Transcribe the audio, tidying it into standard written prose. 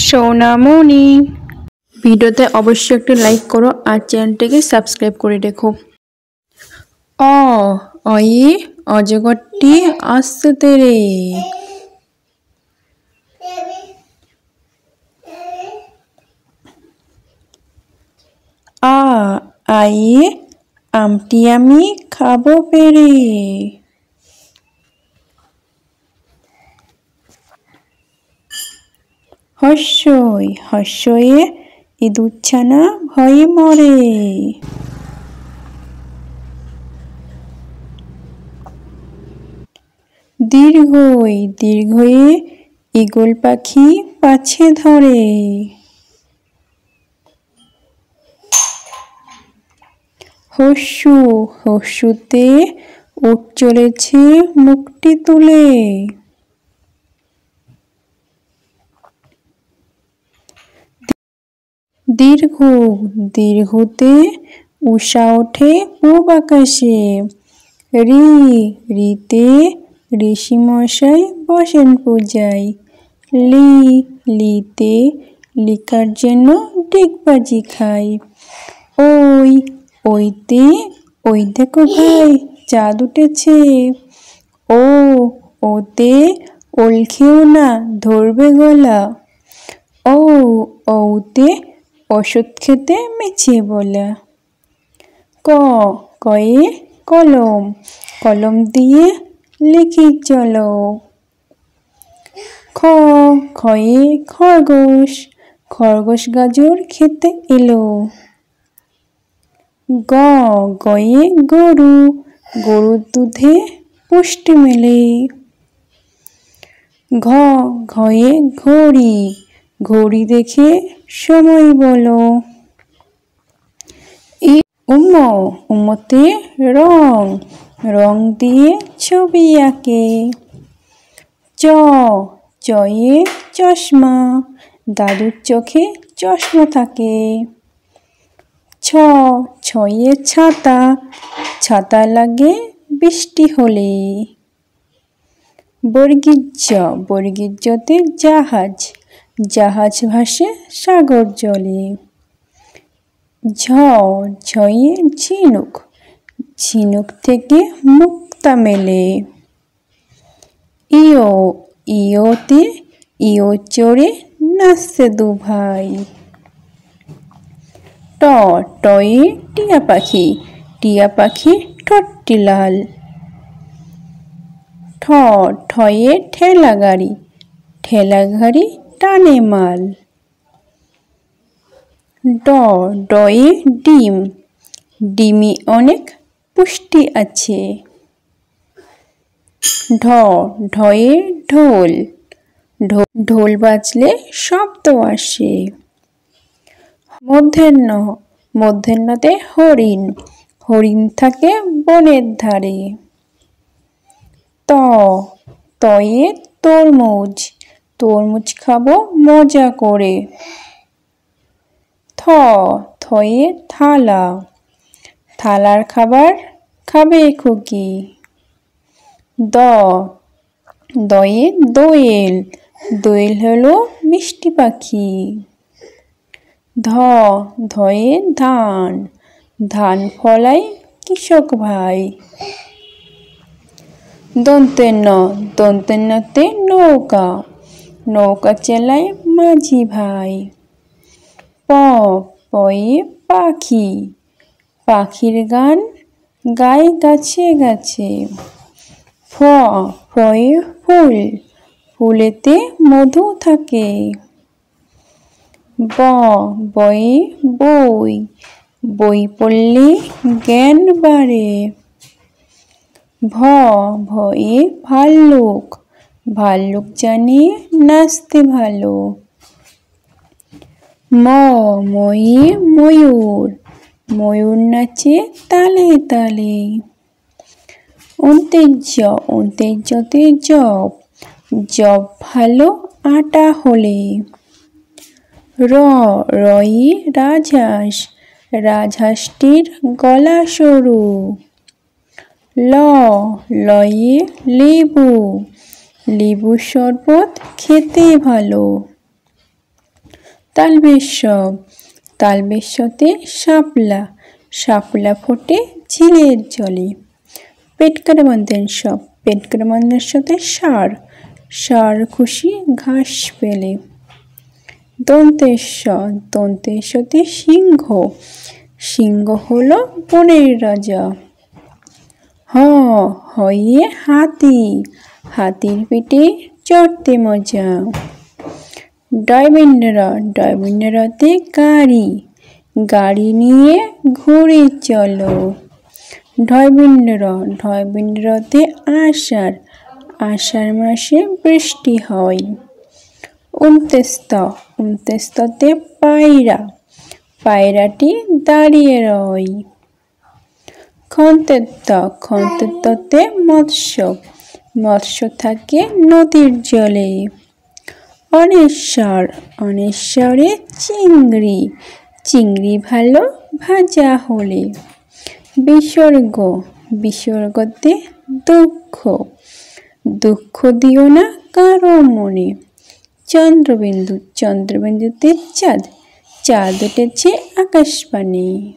সোনামণি। ভিডিওতে অবশ্যই একটা লাইক করো আর চ্যানেলটাকে সাবস্ক্রাইব করে রেখো। অয়ে অজগরটি আসছে তেরে। আয়ে আমটি আমি খাবো পেরে। হর্ষয়ে ইঁদুরছানা ভয়ে মরে। দীর্ঘয়ে ঈগল পাখি পাছে ধরে। হর্ষুতে উট চলেছে মুখটি তুলে। দীর্ঘতে উষা ওঠে পূব আকাশে। রিতে ঋষি মশাই বসেন পূজায়। লিতে লিকার জন্য ডিগবাজি খায়। ওইতে ওই দেখো ভাই চাঁদ উঠেছে। ওতে ওল খেও না ধরবে গলা। ওতে ওষুধ খেতে মিছিয়ে বলা। কয়ে কলম দিয়ে লিখি চলো। খয়ে খরগোশ গাজর খেতে এলো। গয়ে গরুর দুধে পুষ্টি মেলে। ঘয়ে ঘড়ি দেখে সময় বলো। উমতে রং দিয়ে ছবি আঁকে। চয়ে চশমা দাদুর চোখে চশমা থাকে। ছয়ে ছাতা লাগে বৃষ্টি হলে। বর্গীযতে জাহাজ ভাসে সাগর জলে। ঝয়ে ঝিনুক থেকে মুক্তা মেলে। ইয়োতে ইয়ো চড়ে নাচছে দু ভাই। টয়ে টিয়া পাখি ঠোঁটটি লাল। ঠয়ে ঠেলা গাড়ি টানে মাল। ডয়ে ডিমে অনেক পুষ্টি আছে। ঢয়ে ঢোল বাজলে শব্দ আসে। মধ্যাহ্নতে হরিণ থাকে বনের ধারে। তয়ে তরমুজ খাবো মজা করে। থয়ে থালার খাবার খাবে খুকি। দয়ে দোয়েল হলো মিষ্টি পাখি। ধয়ে ধান ফলায় কৃষক ভাই। দন্তেন্নতে নৌকা চালায় মাঝি ভাই। পয়ে পাখির গান গায় গাছে গাছে। ফয়ে ফুলেতে মধু থাকে। বয়ে বই পড়লে জ্ঞান বাড়ে। ভয়ে ভাল্লুক জানে নাচতে ভালো। ময়ে ময়ূর নাচে তালে তালে। অন্তেজ্যতে জব ভালো আটা হলে। রয়ে রাজহাঁসটির গলা সরু। লয়ে লেবু শরবত খেতে ভালো। তালবেশতে শাপলা, শাপলা ফোটে ঝিলের জলে। পেটকার বন্ধন সাথে ষাঁড়, ষাঁড় খুশি ঘাস পেলে। দন্তেশ্বতে সিংহ, সিংহ হলো বনের রাজা। হইয়ে হাতি, হাতির পিঠে চড়তে মজা। ডয়বিন্যরাতে গাড়ি, গাড়ি নিয়ে ঘুরে চলো। ঢয়বিন্যরাতে আষাঢ়, আষাঢ় মাসে বৃষ্টি হয়। উনতেস্ততে পায়রা, পায়রাটি দাঁড়িয়ে রয়। খন্তেত্বতে মৎস্য, মৎস্য থাকে নদীর জলে। অনেশ্বরে চিংড়ি, চিংড়ি ভালো ভাজা হলে। বিসর্গতে দুঃখ, দুঃখ দিও না কারো মনে। চন্দ্রবিন্দুতে চাঁদ, চাঁদ উঠেছে আকাশবাণী।